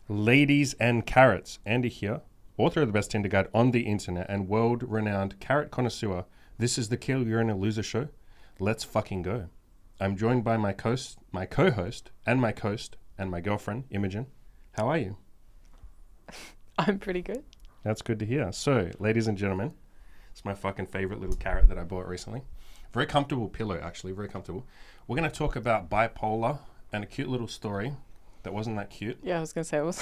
Ladies and carrots, Andy here, author of the best Tinder guide on the internet and world-renowned carrot connoisseur. This is the Kill You're in a Loser show. Let's fucking go. I'm joined by my co-host, and my girlfriend, Imogen. How are you? I'm pretty good. That's good to hear. So, ladies and gentlemen, it's my fucking favorite little carrot that I bought recently. Very comfortable pillow, actually, very comfortable. We're going to talk about bipolar and a cute little story that wasn't that cute. Yeah, I was going to say, it was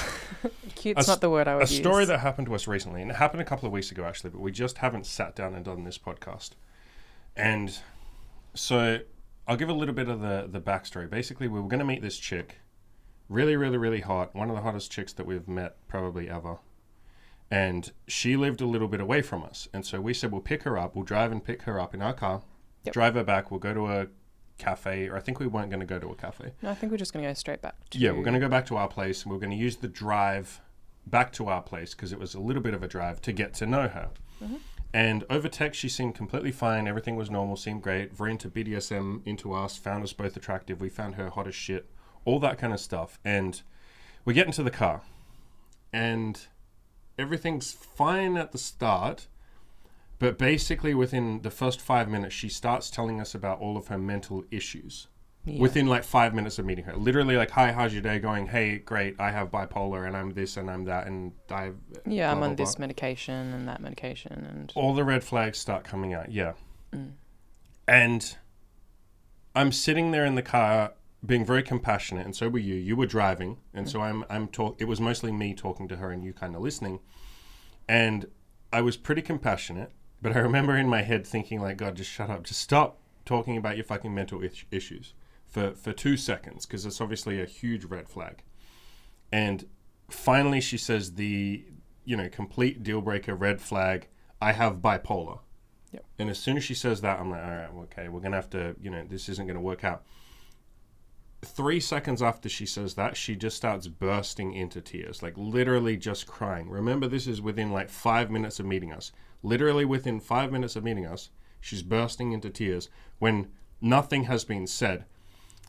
cute's not the word I would use. A story that happened to us recently, and it happened a couple of weeks ago, actually, but we just haven't sat down and done this podcast. And so I'll give a little bit of the backstory. Basically, we were going to meet this chick, really, really, really hot, one of the hottest chicks that we've met probably ever. And she lived a little bit away from us. And so we said, we'll pick her up, we'll drive and pick her up in our car, drive her back, we'll go to a cafe, or I think we weren't going to go to a cafe. No, I think we're just going to go straight back to... Yeah, we're going to go back to our place, and we're going to use the drive back to our place, because it was a little bit of a drive to get to know her. Mm-hmm. And over text, she seemed completely fine. Everything was normal, seemed great. Very into BDSM, into us, found us both attractive. We found her hot as shit, all that kind of stuff. And we get into the car, and everything's fine at the start. But basically, within the first 5 minutes, she starts telling us about all of her mental issues. Yeah. Within like 5 minutes of meeting her. Literally like, hi, how's your day going? Hey, great, I have bipolar and I'm this and I'm that and I've... Yeah, I'm on this medication and that medication and... All the red flags start coming out, yeah. Mm. And I'm sitting there in the car being very compassionate, and so were you. You were driving, and so it was mostly me talking to her and you kind of listening. And I was pretty compassionate. But I remember in my head thinking like, God, just shut up. Just stop talking about your fucking mental issues for 2 seconds, because it's obviously a huge red flag. And finally she says the, complete deal breaker red flag, I have bipolar. Yep. And as soon as she says that, I'm like, all right, okay, we're going to have to, this isn't going to work out. 3 seconds after she says that, she just starts bursting into tears, like literally just crying. Remember, this is within like 5 minutes of meeting us. Literally within 5 minutes of meeting us, she's bursting into tears when nothing has been said.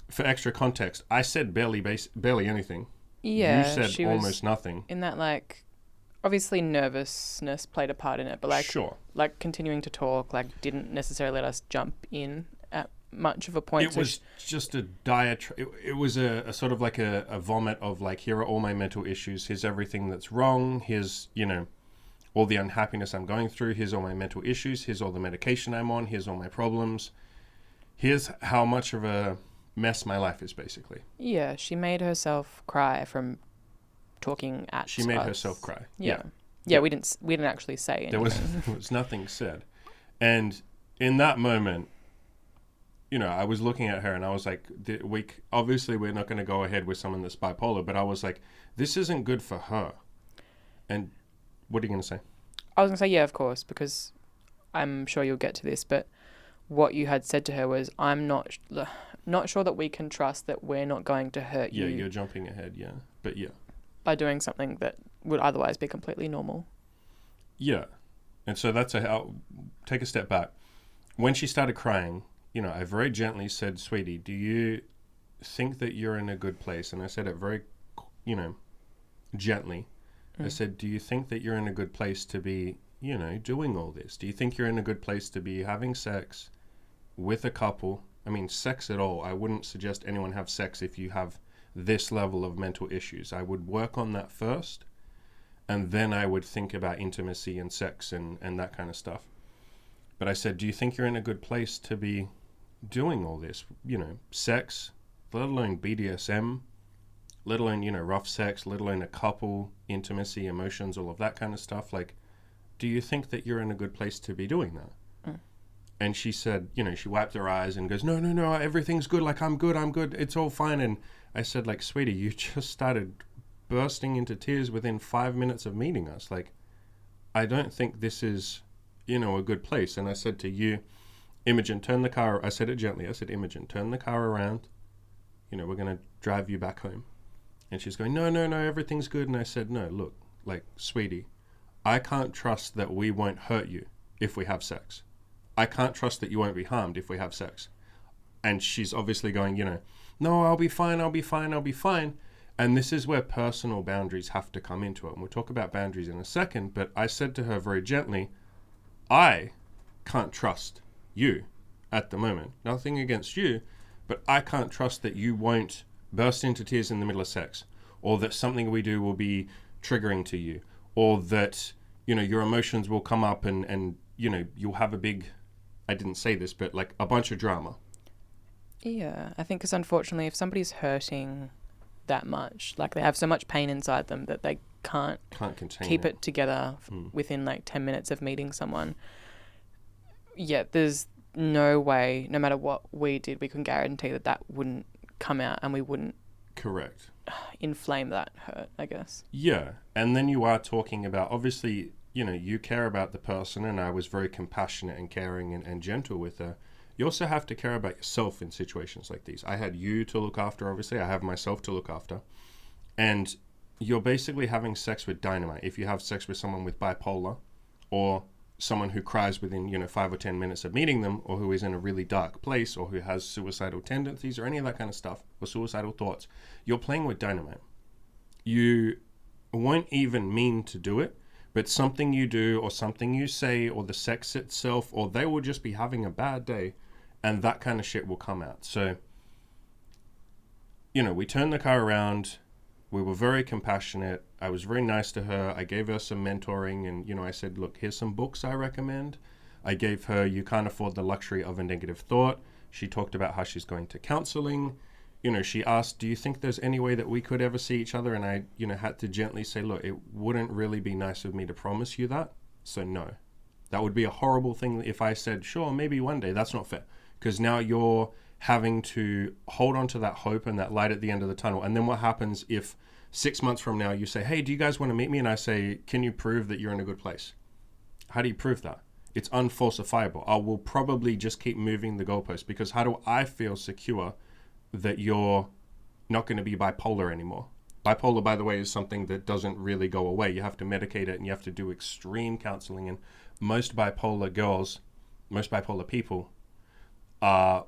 For extra context, I said barely anything. Yeah, you said almost nothing. In that, like, obviously nervousness played a part in it, but like, sure. Like continuing to talk, like, didn't necessarily let us jump in at much of a point. It was just a diatribe. It was a sort of like a vomit of like, here are all my mental issues. Here's everything that's wrong. Here's, all the unhappiness I'm going through. Here's all my mental issues. Here's all the medication I'm on. Here's all my problems. Here's how much of a mess my life is, basically. Yeah, she made herself cry from talking at us. She made herself cry. Yeah. Yeah, we didn't actually say anything. There was nothing said. And in that moment, I was looking at her and I was like, obviously we're not going to go ahead with someone that's bipolar, but I was like, this isn't good for her. And what are you going to say? I was going to say, yeah, of course, because I'm sure you'll get to this, but what you had said to her was, I'm not sure that we can trust that we're not going to hurt you. Yeah, you're jumping ahead, yeah. But yeah. By doing something that would otherwise be completely normal. Yeah. And so I'll take a step back. When she started crying, I very gently said, sweetie, do you think that you're in a good place? And I said it very, gently. I said, do you think that you're in a good place to be, doing all this? Do you think you're in a good place to be having sex with a couple? I mean, sex at all. I wouldn't suggest anyone have sex if you have this level of mental issues. I would work on that first, and then I would think about intimacy and sex and that kind of stuff. But I said, do you think you're in a good place to be doing all this? Sex, let alone BDSM, let alone, rough sex, let alone a couple, intimacy, emotions, all of that kind of stuff. Like, do you think that you're in a good place to be doing that? Mm. And she said, she wiped her eyes and goes, no, everything's good. Like, I'm good. It's all fine. And I said, like, sweetie, you just started bursting into tears within 5 minutes of meeting us. Like, I don't think this is, a good place. And I said to you, Imogen, turn the car. I said it gently. I said, Imogen, turn the car around. We're going to drive you back home. And she's going, no, everything's good. And I said, no, look, like, sweetie, I can't trust that we won't hurt you if we have sex. I can't trust that you won't be harmed if we have sex. And she's obviously going, no, I'll be fine. And this is where personal boundaries have to come into it. And we'll talk about boundaries in a second. But I said to her very gently, I can't trust you at the moment. Nothing against you, but I can't trust that you won't burst into tears in the middle of sex, or that something we do will be triggering to you, or that, your emotions will come up and you'll have a big, I didn't say this, but like a bunch of drama. Yeah, I think because unfortunately, if somebody's hurting that much, like they have so much pain inside them that they can't contain keep it together within like 10 minutes of meeting someone. Yeah, there's no way, no matter what we did, we can guarantee that wouldn't come out and we wouldn't Correct. inflame that hurt, I guess. Yeah. And then you are talking about, obviously, you care about the person, and I was very compassionate and caring and gentle with her. You also have to care about yourself in situations like these. I had you to look after, obviously. I have myself to look after. And you're basically having sex with dynamite. If you have sex with someone with bipolar, or someone who cries within 5 or 10 minutes of meeting them, or who is in a really dark place, or who has suicidal tendencies, or any of that kind of stuff, or suicidal thoughts, you're playing with dynamite. You won't even mean to do it, but something you do, or something you say, or the sex itself, or they will just be having a bad day, and that kind of shit will come out. So, we turned the car around. We were very compassionate. I was very nice to her. I gave her some mentoring, and, I said, look, here's some books I recommend. I gave her You Can't Afford the Luxury of a Negative Thought. She talked about how she's going to counseling. She asked, do you think there's any way that we could ever see each other? And I, had to gently say, look, it wouldn't really be nice of me to promise you that. So no, that would be a horrible thing if I said, sure, maybe one day. That's not fair. Because now you're having to hold on to that hope and that light at the end of the tunnel. And then what happens if 6 months from now you say, hey, do you guys want to meet me? And I say, can you prove that you're in a good place? How do you prove that? It's unfalsifiable. I will probably just keep moving the goalpost, because how do I feel secure that you're not going to be bipolar anymore? Bipolar, by the way, is something that doesn't really go away. You have to medicate it, and you have to do extreme counseling. And most bipolar girls, most bipolar people are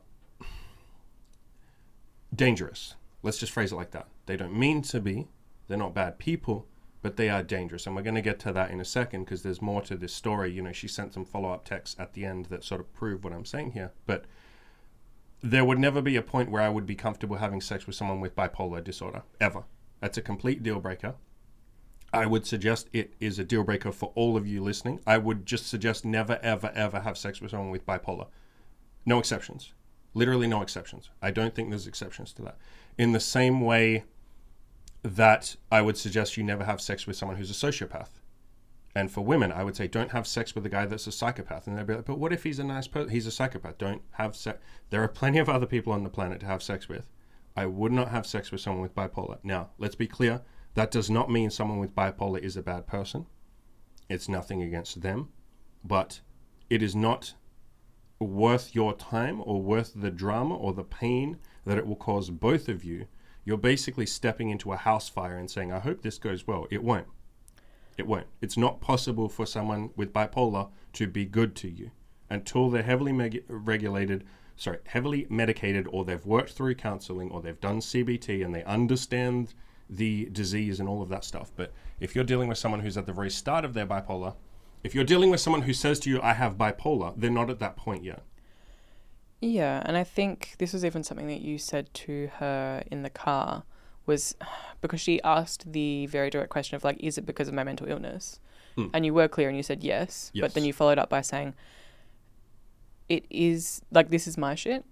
dangerous. Let's just phrase it like that. They don't mean to be. They're not bad people, but they are dangerous. And we're going to get to that in a second, because there's more to this story. She sent some follow-up texts at the end that sort of prove what I'm saying here. But there would never be a point where I would be comfortable having sex with someone with bipolar disorder, ever. That's a complete deal breaker. I would suggest it is a deal breaker for all of you listening. I would just suggest never, ever, ever have sex with someone with bipolar. No exceptions. Literally no exceptions. I don't think there's exceptions to that. In the same way that I would suggest you never have sex with someone who's a sociopath. And for women, I would say don't have sex with a guy that's a psychopath. And they'd be like, but what if he's a nice person? He's a psychopath. Don't have sex. There are plenty of other people on the planet to have sex with. I would not have sex with someone with bipolar. Now, let's be clear. That does not mean someone with bipolar is a bad person. It's nothing against them. But it is not worth your time or worth the drama or the pain that it will cause both of you. You're basically stepping into a house fire and saying, I hope this goes well. It won't. It won't. It's not possible for someone with bipolar to be good to you until they're heavily medicated, or they've worked through counseling, or they've done CBT and they understand the disease and all of that stuff. But if you're dealing with someone who's at the very start of their bipolar, if you're dealing with someone who says to you, I have bipolar, they're not at that point yet. Yeah, and I think this was even something that you said to her in the car, was because she asked the very direct question of like, is it because of my mental illness? And you were clear and you said yes, but then you followed up by saying, it is, like, this is my shit.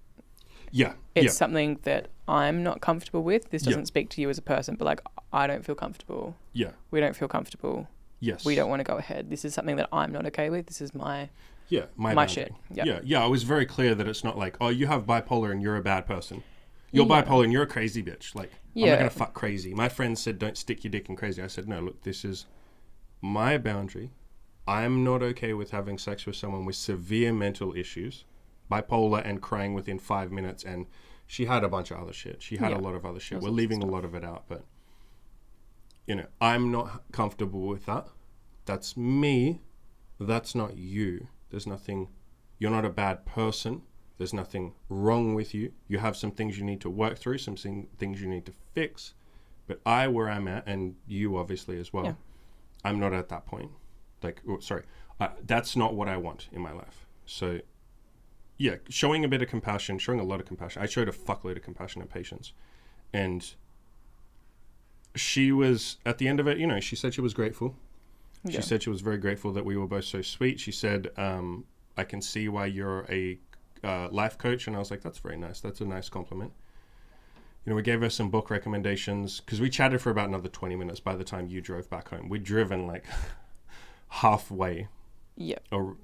Yeah. It's something that I'm not comfortable with. This doesn't speak to you as a person, but like, I don't feel comfortable. Yeah. We don't feel comfortable. Yes. We don't want to go ahead. This is something that I'm not okay with. This is my shit. Yeah. I was very clear that it's not like, oh, you have bipolar and you're a bad person. You're bipolar and you're a crazy bitch. Like, I'm not going to fuck crazy. My friend said, don't stick your dick in crazy. I said, no, look, this is my boundary. I'm not okay with having sex with someone with severe mental issues, bipolar, and crying within 5 minutes. And she had a bunch of other shit. She had a lot of other shit. We're leaving a lot of it out, but I'm not comfortable with that. That's me. That's not you. There's nothing, you're not a bad person. There's nothing wrong with you. You have some things you need to work through, some things you need to fix. But where I'm at, and you obviously as well, I'm not at that point. Like, that's not what I want in my life. So, yeah, showing a bit of compassion, showing a lot of compassion. I showed a fuckload of compassion and patience. And she was, at the end of it, you know, she said she was grateful. She said she was very grateful that we were both so sweet. She said, I can see why you're a life coach. And I was like, that's very nice. That's a nice compliment. You know, we gave her some book recommendations because we chatted for about another 20 minutes by the time you drove back home. We'd driven like halfway. Yeah. Or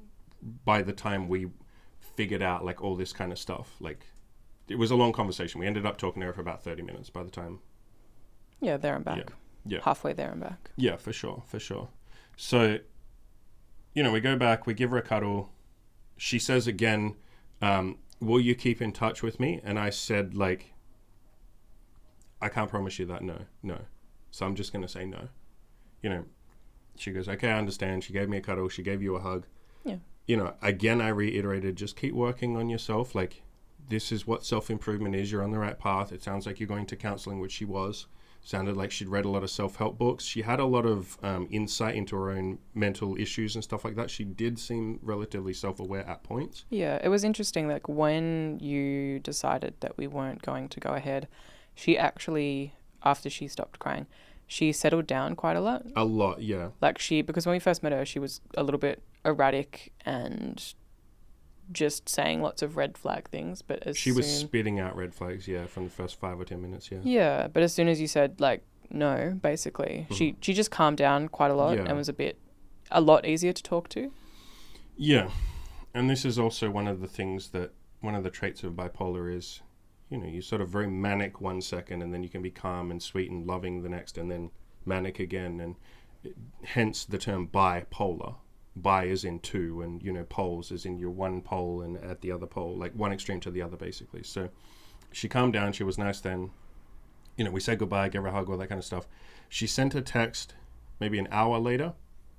by the time we figured out like all this kind of stuff, like it was a long conversation. We ended up talking to her for about 30 minutes by the time. Yeah, there and back. Yeah. Halfway there and back. Yeah, for sure. So, you know, we go back, we give her a cuddle. She says again, will you keep in touch with me? And I said, like, I can't promise you that. No. So I'm just going to say no. You know, she goes, okay, I understand. She gave me a cuddle. She gave you a hug. Yeah. You know, again, I reiterated, just keep working on yourself. Like, this is what self-improvement is. You're on the right path. It sounds like you're going to counseling, which she was. Sounded like she'd read a lot of self-help books. She had a lot of insight into her own mental issues and stuff like that. She did seem relatively self-aware at points. Yeah, it was interesting. Like, when you decided that we weren't going to go ahead, she actually, after she stopped crying, she settled down quite a lot. A lot, yeah. Like, because when we first met her, she was a little bit erratic and just saying lots of red flag things. But she was spitting out red flags, yeah, from the first 5 or 10 minutes, yeah. Yeah, but as soon as you said, like, no, basically, she just calmed down quite a lot and was a lot easier to talk to. Yeah, and this is also one of the traits of bipolar is, you know, you're sort of very manic 1 second, and then you can be calm and sweet and loving the next, and then manic again, and hence the term bipolar. Bi is in two, and, you know, poles is in your one pole and at the other pole, like one extreme to the other, basically. So she calmed down. She was nice then. You know, we said goodbye, gave her a hug, all that kind of stuff. She sent a text maybe an hour later.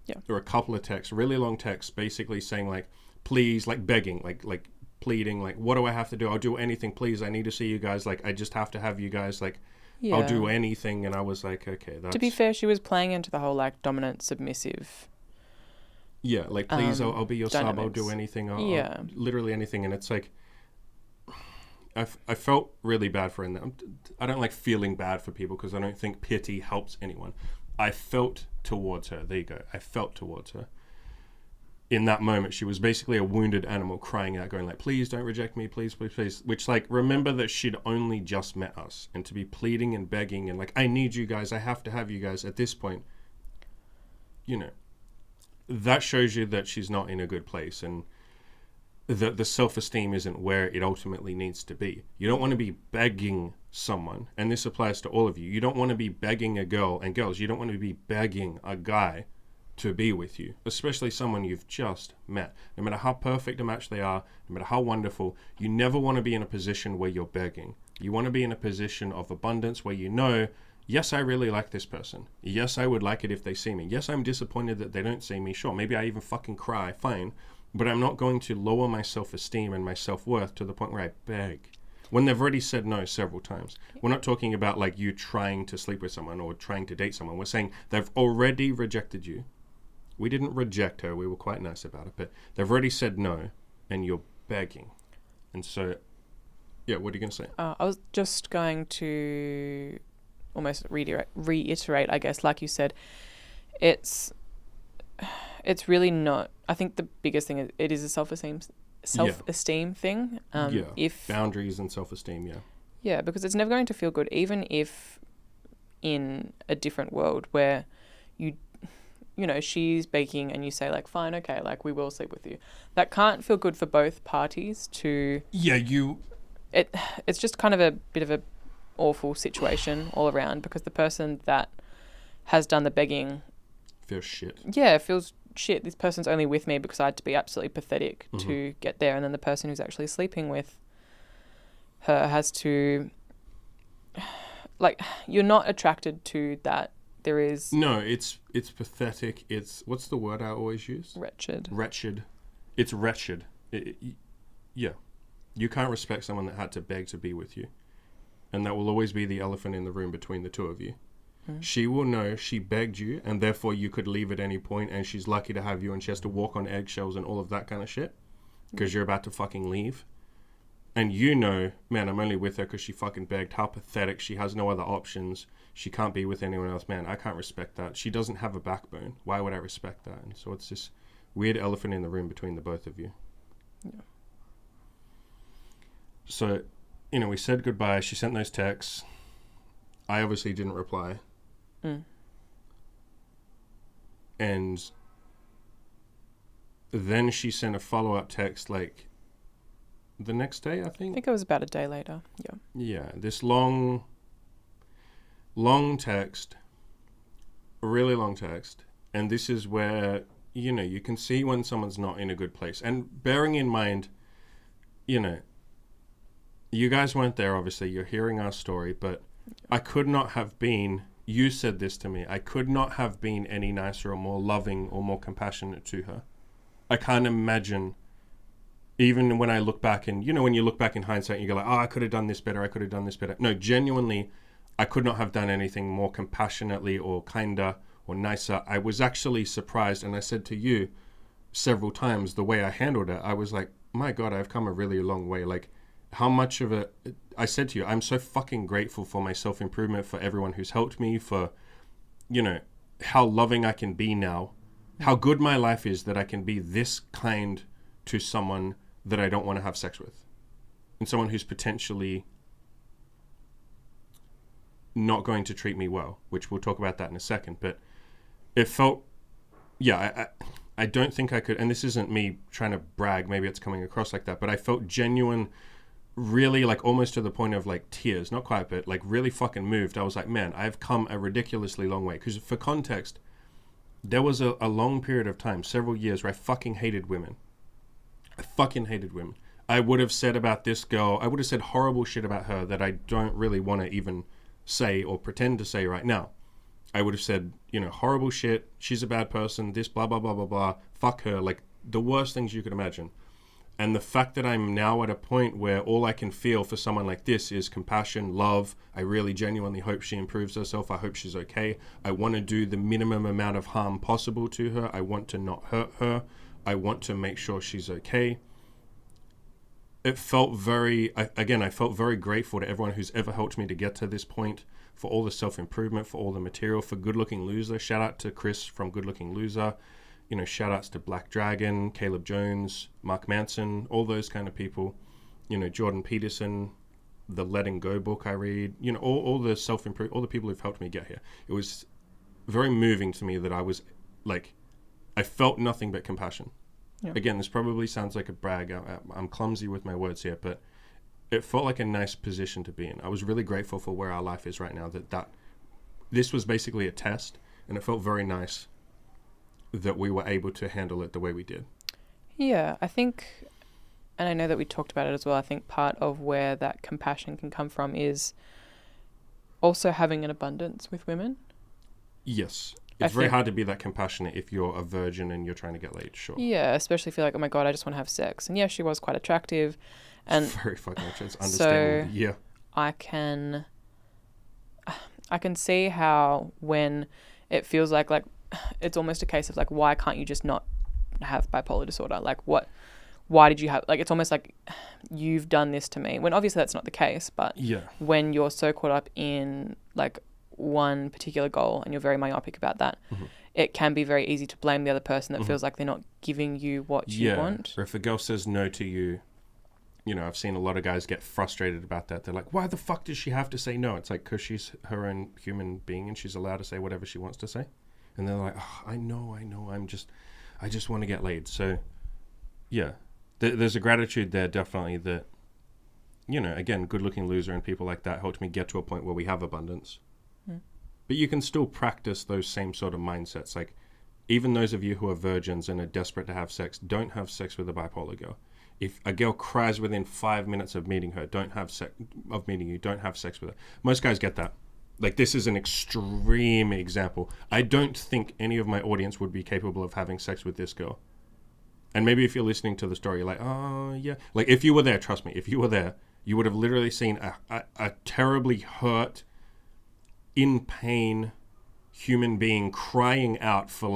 Yeah. Or a couple of texts, really long texts, basically saying, like, please, like begging, like pleading, like, what do I have to do? I'll do anything, please. I need to see you guys. Like, I just have to have you guys. Like, I'll do anything. And I was like, okay, that's... To be fair, she was playing into the whole, like, dominant, submissive... Yeah, like, please, I'll be your dynamics. sub. I'll do anything. I'll literally anything. And it's like, I felt really bad for her. I don't like feeling bad for people because I don't think pity helps anyone. I felt towards her. There you go. I felt towards her. In that moment, she was basically a wounded animal crying out, going like, please don't reject me, please, please, please. Which, like, remember that she'd only just met us. And to be pleading and begging and like, I need you guys. I have to have you guys at this point. You know. That shows you that she's not in a good place, and that the self-esteem isn't where it ultimately needs to be. You don't want to be begging someone, and this applies to all of you. You don't want to be begging a girl, and girls, you don't want to be begging a guy to be with you, especially someone you've just met. No matter how perfect a match they are, no matter how wonderful, you never want to be in a position where you're begging. You want to be in a position of abundance where you know, yes, I really like this person. Yes, I would like it if they see me. Yes, I'm disappointed that they don't see me. Sure, maybe I even fucking cry. Fine. But I'm not going to lower my self-esteem and my self-worth to the point where I beg. When they've already said no several times. We're not talking about like you trying to sleep with someone or trying to date someone. We're saying they've already rejected you. We didn't reject her. We were quite nice about it. But they've already said no and you're begging. And so, yeah, what are you going to say? I was just going to... almost reiterate, I guess, like you said, it's really not. I think the biggest thing is it is a self-esteem thing. If boundaries and self-esteem, yeah, because it's never going to feel good, even if in a different world where you know, she's baking and you say like, fine, okay, like we will sleep with you. That can't feel good for both parties to. Yeah, It's just kind of a bit of a awful situation all around because the person that has done the begging feels shit. Yeah, feels shit. This person's only with me because I had to be absolutely pathetic to get there, and then the person who's actually sleeping with her has to, like, you're not attracted to that. There is no. It's pathetic. It's what's the word I always use? Wretched. It's wretched. Yeah, you can't respect someone that had to beg to be with you. And that will always be the elephant in the room between the two of you. She will know she begged you, and therefore you could leave at any point, and she's lucky to have you, and she has to walk on eggshells and all of that kind of shit because you're about to fucking leave. And you know, man, I'm only with her because she fucking begged. How pathetic. She has no other options. She can't be with anyone else. Man, I can't respect that. She doesn't have a backbone. Why would I respect that? And so it's this weird elephant in the room between the both of you. Yeah. So, you know, we said goodbye. She sent those texts. I obviously didn't reply. And then she sent a follow-up text like the next day, I I think. think it was about a day later. Yeah. Yeah, this long text, a really long text. And this is where, you know, you can see when someone's not in a good place. And bearing in mind, you know, you guys weren't there, obviously. You're hearing our story, but I could not have been, you said this to me, I could not have been any nicer or more loving or more compassionate to her. I can't imagine, even when I look back and, you know, when you look back in hindsight, you go like, oh, I could have done this better. I could have done this better. No, genuinely, I could not have done anything more compassionately or kinder or nicer. I was actually surprised. And I said to you several times, the way I handled it, I was like, my God, I've come a really long way. Like, how much of it, I said to you, I'm so fucking grateful for my self-improvement, for everyone who's helped me, for, you know, how loving I can be now, how good my life is that I can be this kind to someone that I don't want to have sex with, and someone who's potentially not going to treat me well, which we'll talk about that in a second. But it felt, yeah, I don't think I could, and this isn't me trying to brag, maybe it's coming across like that, but I felt genuine, really, like, almost to the point of like tears, not quite, but like really fucking moved. I was like, man, I've come a ridiculously long way. Because for context, there was a long period of time, several years, where I fucking hated women. I fucking hated women. I would have said about this girl, I would have said horrible shit about her that I don't really want to even say or pretend to say right now. I would have said, you know, horrible shit, she's a bad person, this, blah, blah, blah, blah, blah, fuck her, like the worst things you could imagine. And the fact that I'm now at a point where all I can feel for someone like this is compassion, love. I really genuinely hope she improves herself. I hope she's okay. I want to do the minimum amount of harm possible to her. I want to not hurt her. I want to make sure she's okay. It felt I felt very grateful to everyone who's ever helped me to get to this point, for all the self-improvement, for all the material, for Good Looking Loser. Shout out to Chris from Good Looking Loser. You know, shout outs to Black Dragon, Caleb Jones, Mark Manson, all those kind of people. You know, Jordan Peterson, the Letting Go book I read. You know, all the self-improvement, all the people who've helped me get here. It was very moving to me that I was like, I felt nothing but compassion. Yeah. Again, this probably sounds like a brag. I'm clumsy with my words here, but it felt like a nice position to be in. I was really grateful for where our life is right now, that this was basically a test, and it felt very nice that we were able to handle it the way we did. Yeah, I think, and I know that we talked about it as well, I think part of where that compassion can come from is also having an abundance with women. Yes. It's very hard to be that compassionate if you're a virgin and you're trying to get laid, sure. Yeah, especially if you're like, oh my God, I just want to have sex. And yeah, she was quite attractive. And very fucking attractive. It's understandable. So yeah. I can see how when it feels like it's almost a case of like, why can't you just not have bipolar disorder? Like why did you have, like, it's almost like you've done this to me, when obviously that's not the case, but yeah, when you're so caught up in like one particular goal and you're very myopic about that, it can be very easy to blame the other person that feels like they're not giving you what you want. Or if a girl says no to you, you know, I've seen a lot of guys get frustrated about that. They're like, why the fuck does she have to say no? It's like, because she's her own human being and she's allowed to say whatever she wants to say. And they're like, oh, I know, I just want to get laid. So, yeah, there's a gratitude there, definitely, that, you know, again, Good Looking Loser and people like that helped me get to a point where we have abundance. But you can still practice those same sort of mindsets. Like, even those of you who are virgins and are desperate to have sex, don't have sex with a bipolar girl. If a girl cries within 5 minutes of meeting her, don't have sex with her. Most guys get that. Like, this is an extreme example. I don't think any of my audience would be capable of having sex with this girl. And maybe if you're listening to the story, you're like, oh, yeah. Like, if you were there, trust me, if you were there, you would have literally seen a terribly hurt, in pain human being crying out for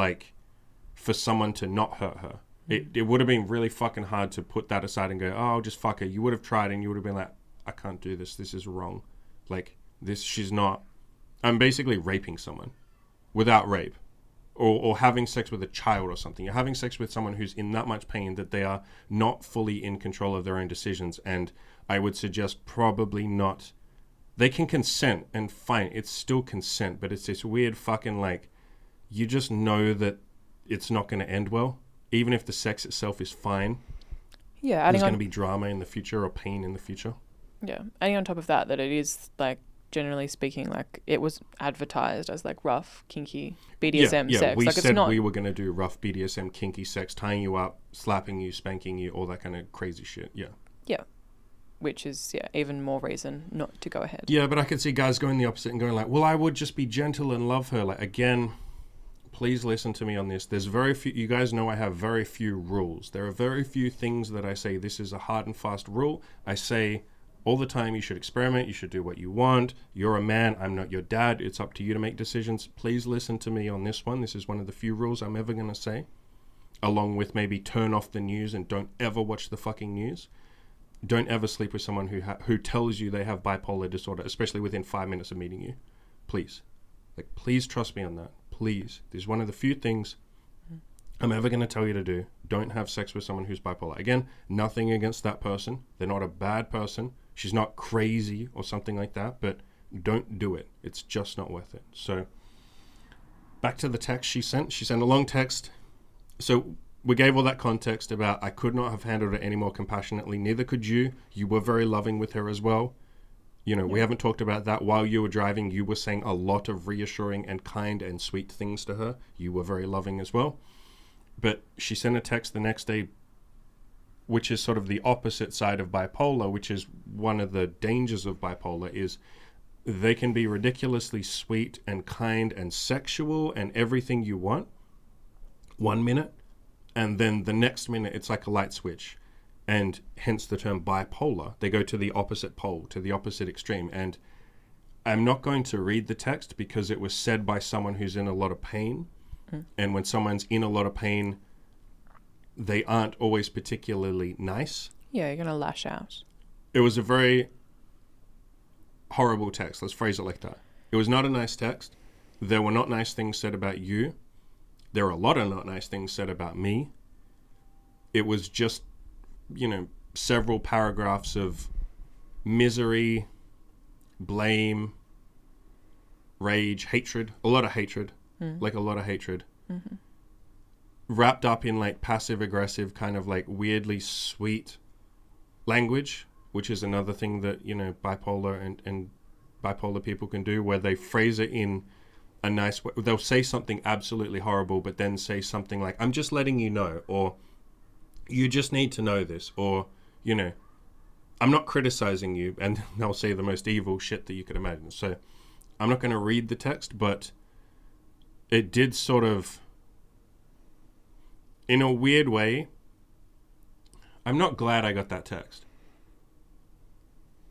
someone to not hurt her. It would have been really fucking hard to put that aside and go, oh, I'll just fuck her. You would have tried and you would have been like, I can't do this. This is wrong. Like, this, she's not. I'm basically raping someone without rape. Or having sex with a child or something. You're having sex with someone who's in that much pain that they are not fully in control of their own decisions. And I would suggest probably not. They can consent, and fine, it's still consent, but it's this weird fucking, like, you just know that it's not going to end well. Even if the sex itself is fine. Yeah, there's going to be drama in the future or pain in the future. Yeah, adding on top of that it is, like, generally speaking, like, it was advertised as, like, rough, kinky BDSM sex. We like, said it's not... we were going to do rough BDSM, kinky sex, tying you up, slapping you, spanking you, all that kind of crazy shit. Yeah. Yeah. Which is, even more reason not to go ahead. Yeah, but I could see guys going the opposite and going like, well, I would just be gentle and love her. Like, again, please listen to me on this. There's very few, you guys know I have very few rules. There are very few things that I say, this is a hard and fast rule. I say all the time, you should experiment, you should do what you want. You're a man, I'm not your dad. It's up to you to make decisions. Please listen to me on this one. This is one of the few rules I'm ever going to say. Along with maybe turn off the news and don't ever watch the fucking news. Don't ever sleep with someone who tells you they have bipolar disorder, especially within 5 minutes of meeting you. Please. Like, please trust me on that. Please. This is one of the few things I'm ever going to tell you to do. Don't have sex with someone who's bipolar. Again, nothing against that person. They're not a bad person. She's not crazy or something like that, but don't do it. It's just not worth it. So, back to the text she sent. She sent a long text. So, we gave all that context about I could not have handled it any more compassionately. Neither could you. You were very loving with her as well. You know, we haven't talked about that. While you were driving, you were saying a lot of reassuring and kind and sweet things to her. You were very loving as well. But she sent a text the next day, which is sort of the opposite side of bipolar, which is one of the dangers of bipolar, is they can be ridiculously sweet and kind and sexual and everything you want 1 minute. And then the next minute, it's like a light switch. And hence the term bipolar. They go to the opposite pole, to the opposite extreme. And I'm not going to read the text because it was said by someone who's in a lot of pain. And when someone's in a lot of pain, they aren't always particularly nice. Yeah, you're going to lash out. It was a very horrible text. Let's phrase it like that. It was not a nice text. There were not nice things said about you. There are a lot of not nice things said about me. It was just, several paragraphs of misery, blame, rage, hatred, a lot of hatred, like a lot of hatred, wrapped up in like passive aggressive kind of like weirdly sweet language, which is another thing that, bipolar and bipolar people can do, where they phrase it in a nice way. They'll say something absolutely horrible, but then say something like, I'm just letting you know, or you just need to know this, or, I'm not criticizing you, and they'll say the most evil shit that you could imagine. So I'm not going to read the text, but it did sort of, in a weird way, I'm not glad I got that text.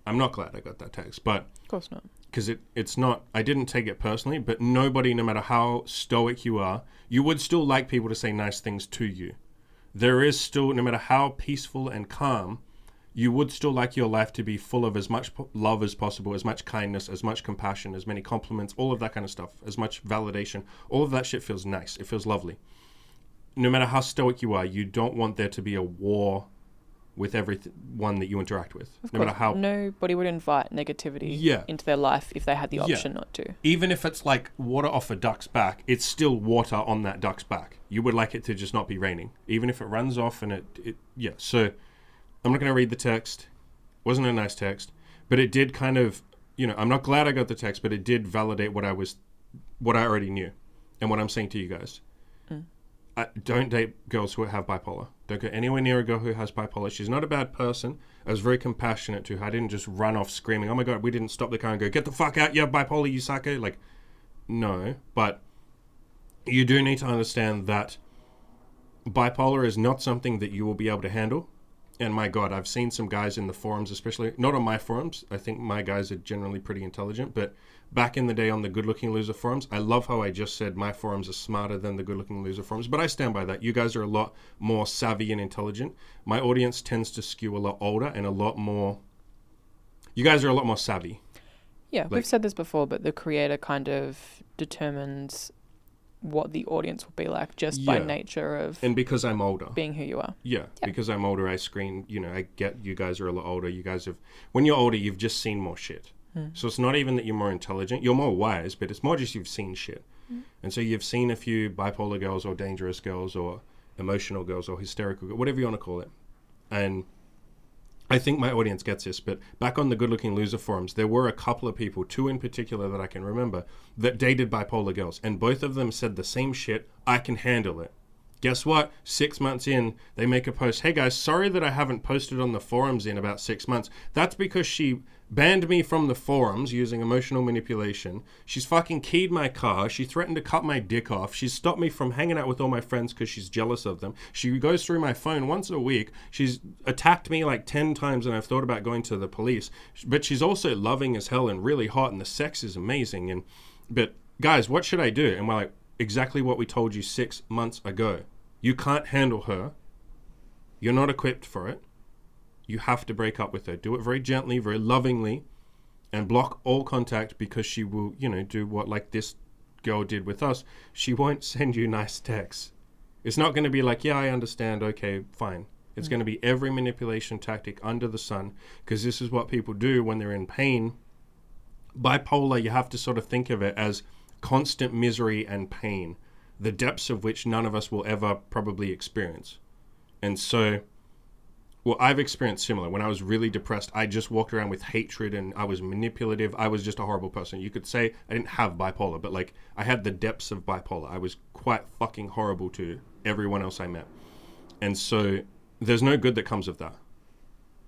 I'm not glad I got that text, but... Of course not. Because it's not, I didn't take it personally, but nobody, no matter how stoic you are, you would still like people to say nice things to you. There is still, no matter how peaceful and calm, you would still like your life to be full of as much love as possible, as much kindness, as much compassion, as many compliments, all of that kind of stuff, as much validation. All of that shit feels nice. It feels lovely. No matter how stoic you are, you don't want there to be a war with everyone that you interact with. Of no course, matter how... Nobody would invite negativity into their life if they had the option not to. Even if it's like water off a duck's back, it's still water on that duck's back. You would like it to just not be raining. Even if it runs off and it So I'm not going to read the text. It wasn't a nice text. But it did kind of, I'm not glad I got the text, but it did validate what I already knew and what I'm saying to you guys. Don't date girls who have bipolar. Don't go anywhere near a girl who has bipolar. She's not a bad person. I was very compassionate to her. I didn't just run off screaming, oh my God, we didn't stop the car and go, get the fuck out, you have bipolar, you psycho. Like, no. But you do need to understand that bipolar is not something that you will be able to handle. And my God, I've seen some guys in the forums, especially not on my forums. I think my guys are generally pretty intelligent, but back in the day on the Good Looking Loser forums, I love how I just said my forums are smarter than the Good Looking Loser forums, but I stand by that. You guys are a lot more savvy and intelligent. My audience tends to skew a lot older and a lot more. You guys are a lot more savvy. Yeah, we've said this before, but the creator kind of determines what the audience will be like just by nature of and because I'm older being who you are. Yeah, because I'm older, I screen, I get you guys are a lot older. You guys have, when you're older, you've just seen more shit. So it's not even that you're more intelligent, you're more wise, but it's more just you've seen shit. And so you've seen a few bipolar girls or dangerous girls or emotional girls or hysterical girls, whatever you want to call it. And I think my audience gets this, but back on the Good Looking Loser forums, there were a couple of people, 2 in particular that I can remember, that dated bipolar girls. And both of them said the same shit, I can handle it. Guess what? 6 months in, they make a post, hey guys, sorry that I haven't posted on the forums in about 6 months. That's because she banned me from the forums using emotional manipulation. She's fucking keyed my car. She threatened to cut my dick off. She's stopped me from hanging out with all my friends because she's jealous of them. She goes through my phone once a week. She's attacked me like 10 times and I've thought about going to the police. But she's also loving as hell and really hot and the sex is amazing. But guys, what should I do? And we're like, exactly what we told you 6 months ago. You can't handle her. You're not equipped for it. You have to break up with her. Do it very gently, very lovingly, and block all contact because she will, do what like this girl did with us. She won't send you nice texts. It's not going to be like, yeah, I understand. Okay, fine. It's going to be every manipulation tactic under the sun because this is what people do when they're in pain. Bipolar, you have to sort of think of it as constant misery and pain, the depths of which none of us will ever probably experience. And so, well, I've experienced similar. When I was really depressed, I just walked around with hatred and I was manipulative. I was just a horrible person. You could say I didn't have bipolar, but like I had the depths of bipolar. I was quite fucking horrible to everyone else I met. And so there's no good that comes of that.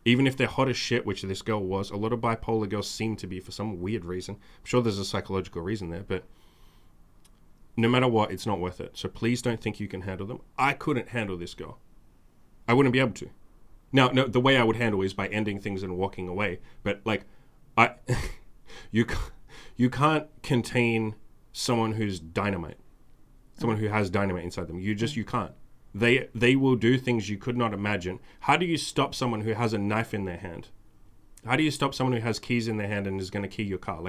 Even if they're hot as shit, which this girl was, a lot of bipolar girls seem to be for some weird reason. I'm sure there's a psychological reason there, but no matter what, it's not worth it. So please don't think you can handle them. I couldn't handle this girl. I wouldn't be able to. Now, no, the way I would handle is by ending things and walking away. But like, you can't contain someone who's dynamite, someone who has dynamite inside them. You can't. They will do things you could not imagine. How do you stop someone who has a knife in their hand? How do you stop someone who has keys in their hand and is going to key your car?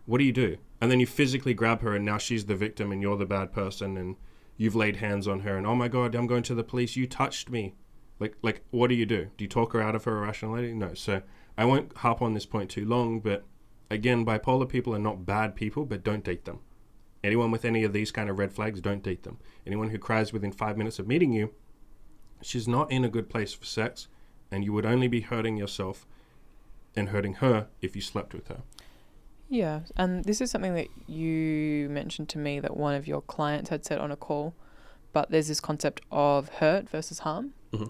What do you do? And then you physically grab her and now she's the victim and you're the bad person and you've laid hands on her and oh my God, I'm going to the police. You touched me. Like, what do? Do you talk her out of her irrationality? No. So I won't harp on this point too long, but again, bipolar people are not bad people, but don't date them. Anyone with any of these kind of red flags, don't date them. Anyone who cries within 5 minutes of meeting you, she's not in a good place for sex, and you would only be hurting yourself and hurting her if you slept with her. Yeah, and this is something that you mentioned to me that one of your clients had said on a call, but there's this concept of hurt versus harm. Mm-hmm.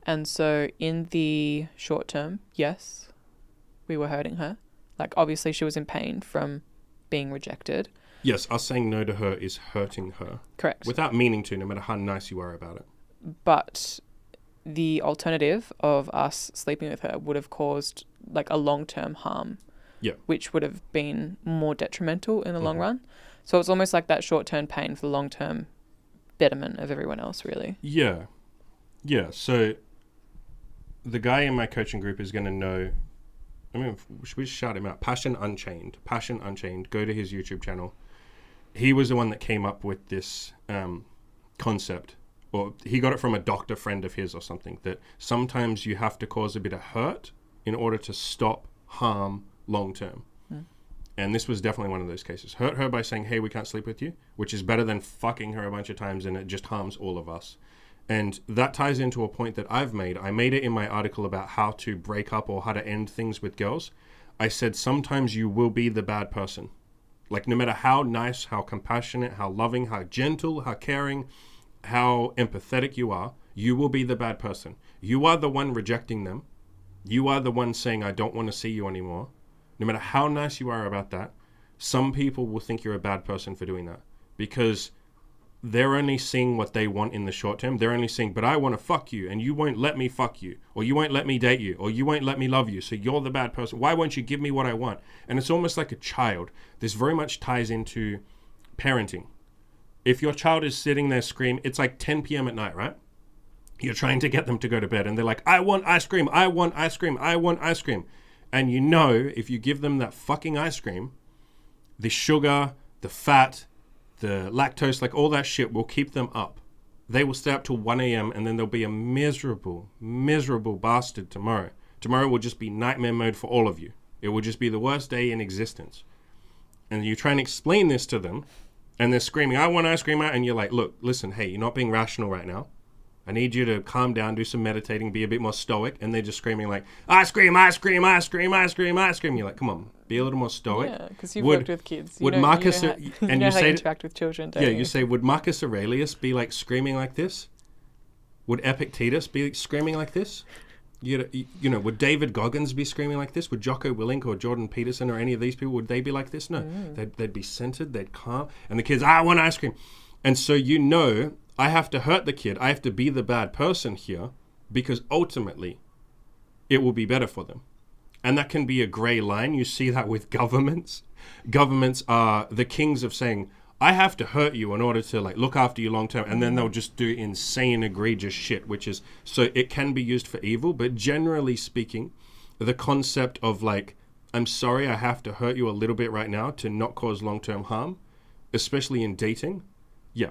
And so in the short term, yes, we were hurting her. Like, obviously she was in pain from being rejected. Yes, us saying no to her is hurting her. Correct. Without meaning to, no matter how nice you are about it. But the alternative of us sleeping with her would have caused like a long-term harm. Yeah. Which would have been more detrimental in the long run. So it's almost like that short-term pain for the long-term betterment of everyone else, really. Yeah. Yeah. So the guy in my coaching group is going to know, should we shout him out? Passion Unchained. Go to his YouTube channel. He was the one that came up with this concept, or he got it from a doctor friend of his or something, that sometimes you have to cause a bit of hurt in order to stop harm long term. And this was definitely one of those cases. Hurt her by saying, hey, we can't sleep with you, which is better than fucking her a bunch of times, and it just harms all of us. And that ties into a point that I've made. I made it in my article about how to break up or how to end things with girls. I said sometimes you will be the bad person. Like, no matter how nice, how compassionate, how loving, how gentle, how caring, how empathetic you will be the bad person. You are the one rejecting them. You are the one saying, I don't want to see you anymore. No matter how nice you are about that, some people will think you're a bad person for doing that. Because they're only seeing what they want in the short term. They're only saying, but I want to fuck you and you won't let me fuck you, or you won't let me date you, or you won't let me love you. So you're the bad person. Why won't you give me what I want? And it's almost like a child. This very much ties into parenting. If your child is sitting there screaming, it's like 10 p.m. at night, right? You're trying to get them to go to bed and they're like, I want ice cream. I want ice cream. I want ice cream. And you know, if you give them that fucking ice cream, the sugar, the fat, the lactose, like all that shit will keep them up. They will stay up till 1 a.m. and then they'll be a miserable, miserable bastard tomorrow. Tomorrow will just be nightmare mode for all of you. It will just be the worst day in existence. And you try and explain this to them and they're screaming, I want ice cream. And you're like, look, listen, hey, you're not being rational right now. I need you to calm down, do some meditating, be a bit more stoic. And they're just screaming like, ice cream, ice cream, ice cream, ice cream, ice cream. You're like, come on, be a little more stoic. Yeah, because you've worked with kids. Would Marcus, and you know how to interact with children, don't you? You say, would Marcus Aurelius be like screaming like this? Would Epictetus be screaming like this? You know, would David Goggins be screaming like this? Would Jocko Willink or Jordan Peterson or any of these people, would they be like this? No, they'd be centered, they'd calm. And the kids, I want ice cream. And so you know, I have to hurt the kid. I have to be the bad person here because ultimately it will be better for them. And that can be a gray line. You see that with governments. Governments are the kings of saying, I have to hurt you in order to like look after you long term. And then they'll just do insane, egregious shit, which is, so it can be used for evil. But generally speaking, the concept of like, I'm sorry, I have to hurt you a little bit right now to not cause long-term harm, especially in dating. Yeah.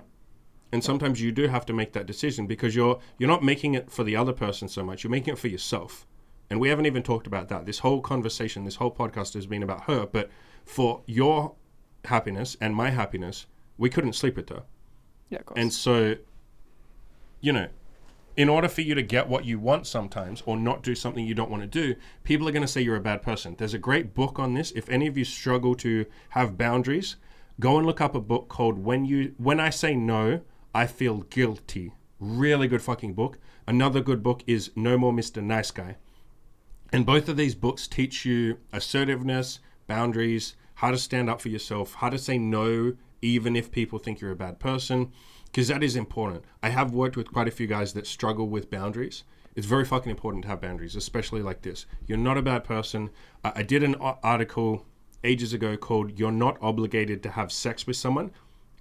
And sometimes you do have to make that decision because you're not making it for the other person so much. You're making it for yourself. And we haven't even talked about that. This whole conversation, this whole podcast has been about her. But for your happiness and my happiness, we couldn't sleep with her. Yeah, of course. And so, you know, in order for you to get what you want sometimes or not do something you don't want to do, people are going to say you're a bad person. There's a great book on this. If any of you struggle to have boundaries, go and look up a book called When I Say No, I Feel Guilty. Really good fucking book. Another good book is No More Mr. Nice Guy. And both of these books teach you assertiveness, boundaries, how to stand up for yourself, how to say no, even if people think you're a bad person, because that is important. I have worked with quite a few guys that struggle with boundaries. It's very fucking important to have boundaries, especially like this. You're not a bad person. I did an article ages ago called You're Not Obligated to Have Sex with Someone.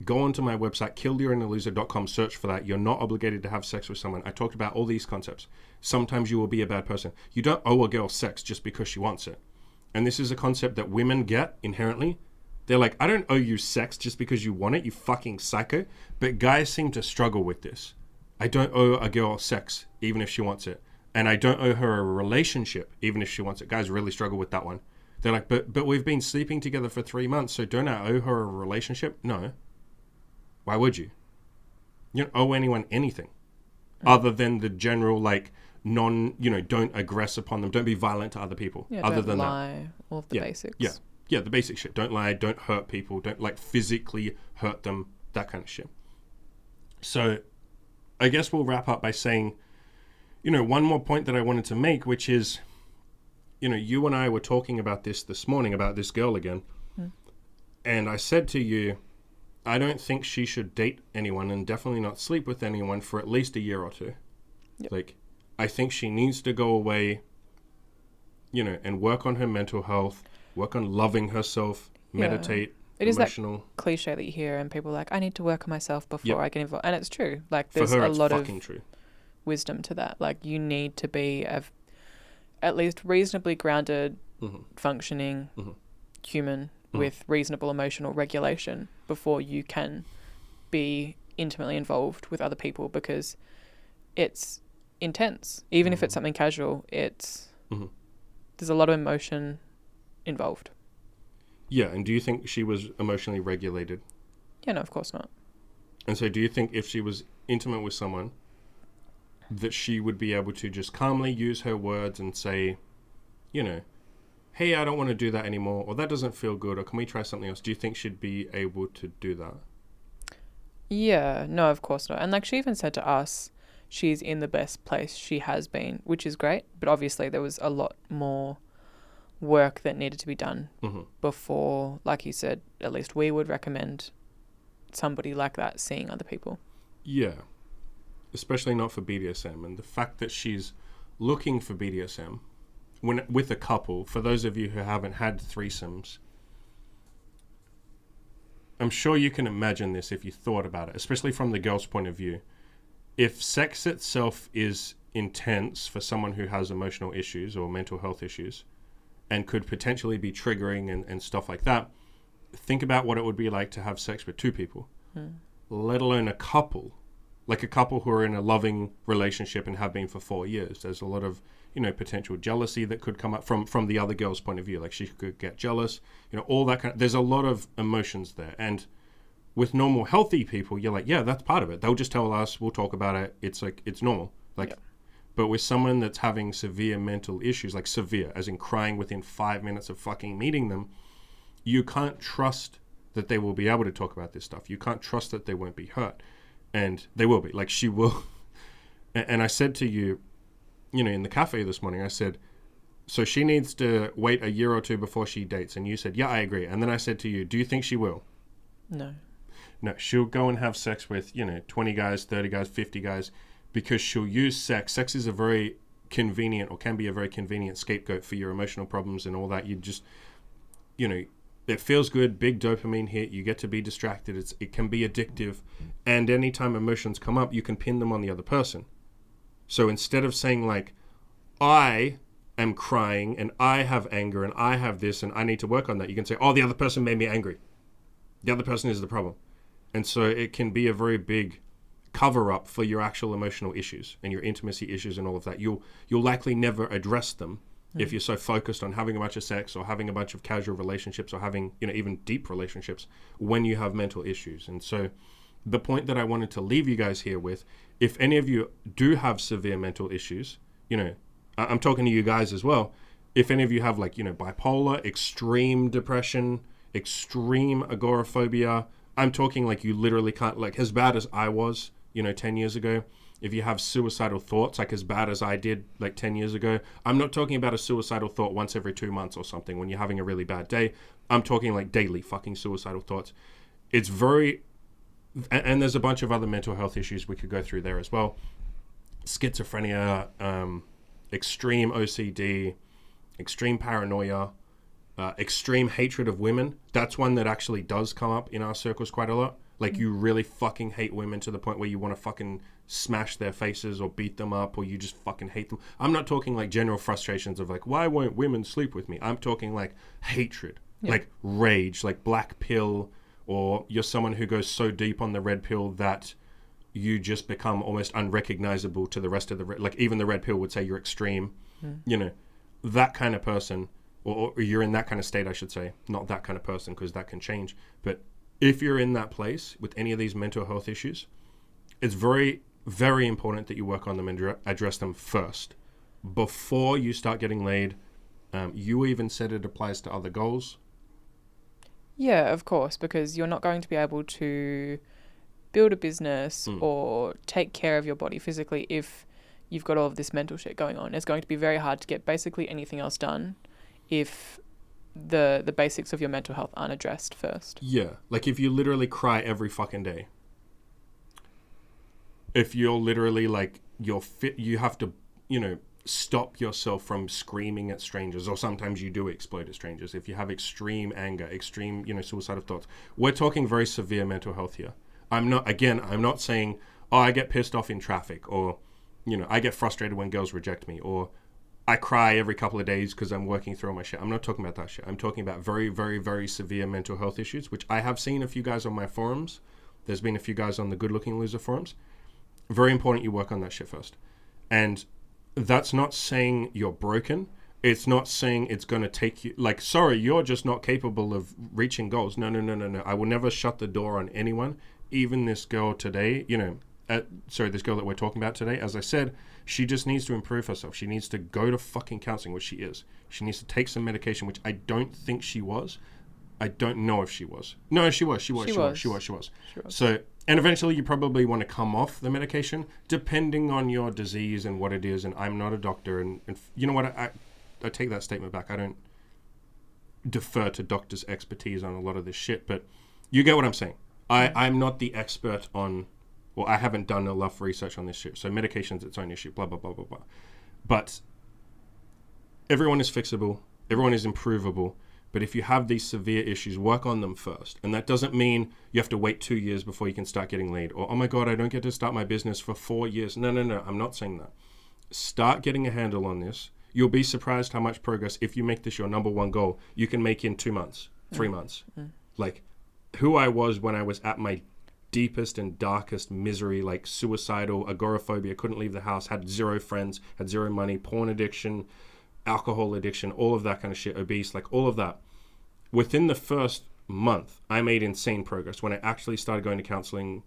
Go onto my website, killyourinaloser.com, search for that. You're not obligated to have sex with someone. I talked about all these concepts. Sometimes you will be a bad person. You don't owe a girl sex just because she wants it. And this is a concept that women get inherently. They're like, I don't owe you sex just because you want it, you fucking psycho. But guys seem to struggle with this. I don't owe a girl sex even if she wants it. And I don't owe her a relationship even if she wants it. Guys really struggle with that one. They're like, but we've been sleeping together for 3 months, so don't I owe her a relationship? No. Why would you? You don't owe anyone anything other than the general, like, don't aggress upon them. Don't be violent to other people. Yeah, other don't than lie. All of the basics. Yeah, the basic shit. Don't lie, don't hurt people, don't, like, physically hurt them, that kind of shit. So I guess we'll wrap up by saying, one more point that I wanted to make, which is, you and I were talking about this morning, about this girl again. And I said to you, I don't think she should date anyone and definitely not sleep with anyone for at least a year or two. Yep. Like, I think she needs to go away, and work on her mental health, work on loving herself, meditate, It is emotional. that cliche that you hear and people are like, I need to work on myself before I get involved. And it's true. Like, For there's her, a it's lot of true. wisdom to that. Like, you need to be at least reasonably grounded, functioning human with reasonable emotional regulation before you can be intimately involved with other people, because it's intense. Even if it's something casual, there's a lot of emotion involved. Yeah, and do you think she was emotionally regulated? Yeah, no, of course not. And so do you think if she was intimate with someone, that she would be able to just calmly use her words and say, hey, I don't want to do that anymore, or that doesn't feel good, or can we try something else? Do you think she'd be able to do that? Yeah, no, of course not. And like she even said to us, she's in the best place she has been, which is great. But obviously there was a lot more work that needed to be done before, like you said, at least we would recommend somebody like that seeing other people. Yeah. Especially not for BDSM. And the fact that she's looking for BDSM with a couple, for those of you who haven't had threesomes, I'm sure you can imagine this if you thought about it, especially from the girl's point of view. If sex itself is intense for someone who has emotional issues or mental health issues and could potentially be triggering and stuff like that, think about what it would be like to have sex with two people, let alone a couple. Like a couple who are in a loving relationship and have been for 4 years. There's a lot of, potential jealousy that could come up from the other girl's point of view. Like she could get jealous, all that kind of, there's a lot of emotions there. And with normal healthy people, you're like, yeah, that's part of it. They'll just tell us, we'll talk about it. It's like, it's normal. Like, but with someone that's having severe mental issues, like severe, as in crying within 5 minutes of fucking meeting them, you can't trust that they will be able to talk about this stuff. You can't trust that they won't be hurt. And they will be. Like, she will. And I said to you, in the cafe this morning, I said, so she needs to wait a year or two before she dates. And you said, yeah, I agree. And then I said to you, do you think she will? No. No, she'll go and have sex with, 20 guys, 30 guys, 50 guys, because she'll use sex. Sex is a very convenient, or can be a very convenient scapegoat for your emotional problems and all that. You just, it feels good, big dopamine hit, you get to be distracted, it can be addictive, and anytime emotions come up, you can pin them on the other person. So instead of saying like, I am crying, and I have anger, and I have this, and I need to work on that, you can say, oh, the other person made me angry. The other person is the problem. And so it can be a very big cover-up for your actual emotional issues, and your intimacy issues and all of that. You'll likely never address them if you're so focused on having a bunch of sex or having a bunch of casual relationships or having, even deep relationships when you have mental issues. And so the point that I wanted to leave you guys here with, if any of you do have severe mental issues, I'm talking to you guys as well. If any of you have like, bipolar, extreme depression, extreme agoraphobia, I'm talking like you literally can't, like as bad as I was, 10 years ago. If you have suicidal thoughts, like as bad as I did like 10 years ago, I'm not talking about a suicidal thought once every 2 months or something when you're having a really bad day. I'm talking like daily fucking suicidal thoughts. It's very, and there's a bunch of other mental health issues we could go through there as well. Schizophrenia, extreme OCD, extreme paranoia, extreme hatred of women. That's one that actually does come up in our circles quite a lot. Like you really fucking hate women to the point where you want to fucking smash their faces or beat them up, or you just fucking hate them. I'm not talking like general frustrations of like, why won't women sleep with me? I'm talking like hatred, like rage, like black pill, or you're someone who goes so deep on the red pill that you just become almost unrecognizable to the rest of the, like even the red pill would say you're extreme, that kind of person, or you're in that kind of state, I should say, not that kind of person because that can change. But if you're in that place with any of these mental health issues, it's very, very important that you work on them and address them first before you start getting laid. You even said it applies to other goals. Yeah, of course, because you're not going to be able to build a business or take care of your body physically if you've got all of this mental shit going on. It's going to be very hard to get basically anything else done if the basics of your mental health aren't addressed first. Yeah, like if you literally cry every fucking day, if you're literally like you're fit, you have to stop yourself from screaming at strangers, or sometimes you do explode at strangers. If you have extreme anger, extreme suicidal thoughts, we're talking very severe mental health here. I'm not saying, oh, I get pissed off in traffic, or I get frustrated when girls reject me, or I cry every couple of days because I'm working through all my shit. I'm not talking about that shit. I'm talking about very, very, very severe mental health issues, which I have seen a few guys on my forums. There's been a few guys on the Good Looking Loser forums. Very important you work on that shit first. And that's not saying you're broken. It's not saying it's going to take you, like, sorry, you're just not capable of reaching goals. No. I will never shut the door on anyone. Even this girl today, this girl that we're talking about today, as I said, she just needs to improve herself. She needs to go to fucking counseling, which she is. She needs to take some medication, which I don't think she was. I don't know if she was. No, she was. So, and eventually you probably want to come off the medication, depending on your disease and what it is. And I'm not a doctor. And you know what? I take that statement back. I don't defer to doctors' expertise on a lot of this shit. But you get what I'm saying. I'm not the expert on, well, I haven't done enough research on this shit. So medication's its own issue, blah, blah, blah, blah, blah. But everyone is fixable. Everyone is improvable. But if you have these severe issues, work on them first. And that doesn't mean you have to wait 2 years before you can start getting laid. Or, oh my God, I don't get to start my business for 4 years. No. I'm not saying that. Start getting a handle on this. You'll be surprised how much progress, if you make this your number one goal, you can make in 2 months, 3 months. Like, who I was when I was at my deepest and darkest misery, like suicidal, agoraphobia, couldn't leave the house, had 0 friends, had 0 money, porn addiction, alcohol addiction, all of that kind of shit, obese, like all of that. Within the first month, I made insane progress. When I actually started going to counseling,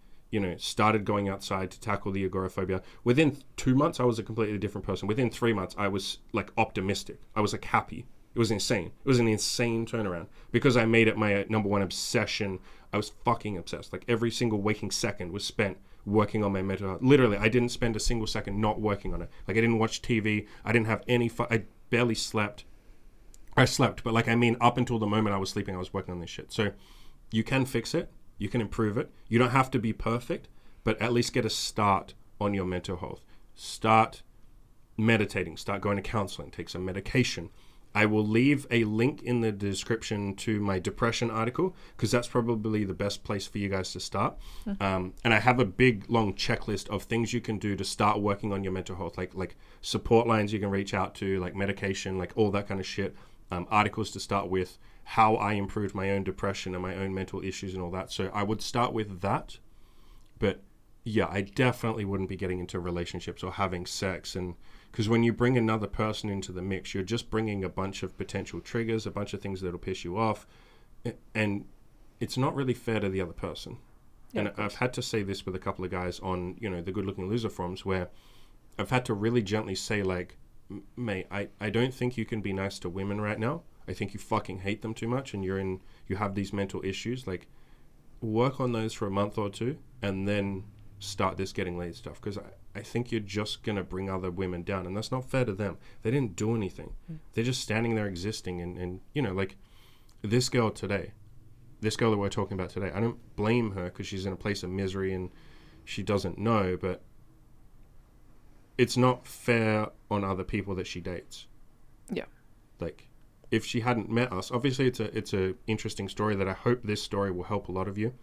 started going outside to tackle the agoraphobia. Within 2 months, I was a completely different person. Within 3 months, I was like optimistic. I was like happy. It was insane. It was an insane turnaround because I made it my number one obsession. I was fucking obsessed. Like every single waking second was spent working on my mental health. Literally, I didn't spend a single second not working on it. Like I didn't watch TV. I didn't have any I barely slept. I slept, but up until the moment I was sleeping, I was working on this shit. So you can fix it. You can improve it. You don't have to be perfect, but at least get a start on your mental health. Start meditating. Start going to counseling. Take some medication. I will leave a link in the description to my depression article because that's probably the best place for you guys to start. And I have a big, long checklist of things you can do to start working on your mental health, like support lines you can reach out to, like medication, like all that kind of shit. Articles to start with, how I improved my own depression and my own mental issues and all that. So I would start with that. But yeah, I definitely wouldn't be getting into relationships or having sex. And because when you bring another person into the mix, you're just bringing a bunch of potential triggers, a bunch of things that'll piss you off. And it's not really fair to the other person. Yeah, and I've had to say this with a couple of guys on, the Good Looking Loser forums where I've had to really gently say, like, mate, I don't think you can be nice to women right now. I think you fucking hate them too much and you have these mental issues. Like, work on those for a month or two and then start this getting laid stuff. Because I think you're just going to bring other women down. And that's not fair to them. They didn't do anything. They're just standing there existing. And like this girl that we're talking about today, I don't blame her because she's in a place of misery and she doesn't know. But it's not fair on other people that she dates. Yeah. Like, if she hadn't met us, obviously it's a interesting story that I hope this story will help a lot of you,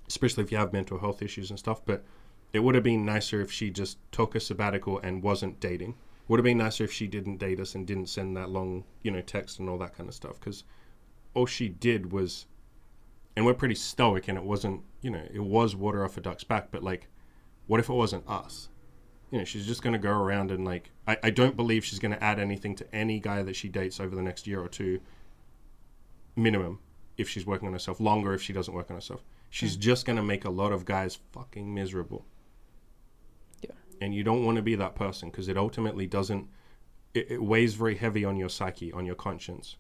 especially if you have mental health issues and stuff. But it would have been nicer if she just took a sabbatical and wasn't dating. Would have been nicer if she didn't date us and didn't send that long, text and all that kind of stuff. Because all she did was, and we're pretty stoic, and it wasn't, it was water off a duck's back. But like, what if it wasn't us? She's just going to go around and like, I don't believe she's going to add anything to any guy that she dates over the next year or two minimum if she's working on herself, longer if she doesn't work on herself. She's just going to make a lot of guys fucking miserable. Yeah. And you don't want to be that person because it ultimately doesn't, it weighs very heavy on your psyche, on your conscience.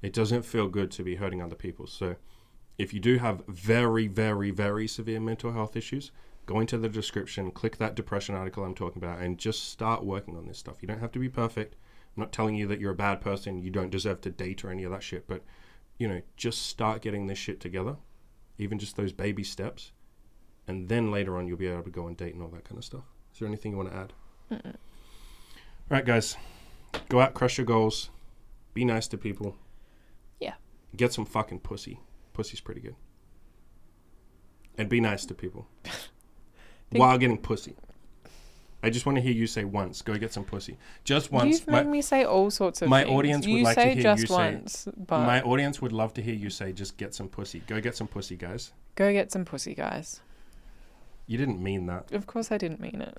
It doesn't feel good to be hurting other people. So if you do have very, very, very severe mental health issues, go into the description, click that depression article I'm talking about, and just start working on this stuff. You don't have to be perfect. I'm not telling you that you're a bad person, you don't deserve to date or any of that shit, but, just start getting this shit together, even just those baby steps, and then later on you'll be able to go on date and all that kind of stuff. Is there anything you want to add? All right, guys. Go out, crush your goals. Be nice to people. Yeah. Get some fucking pussy. Pussy's pretty good. And be nice to people. While getting pussy. I just want to hear you say once, go get some pussy. Just once. You've made me say all sorts of things. My audience would like to hear you say. Once, but my audience would love to hear you say, just get some pussy. Go get some pussy, guys. Go get some pussy, guys. You didn't mean that. Of course I didn't mean it.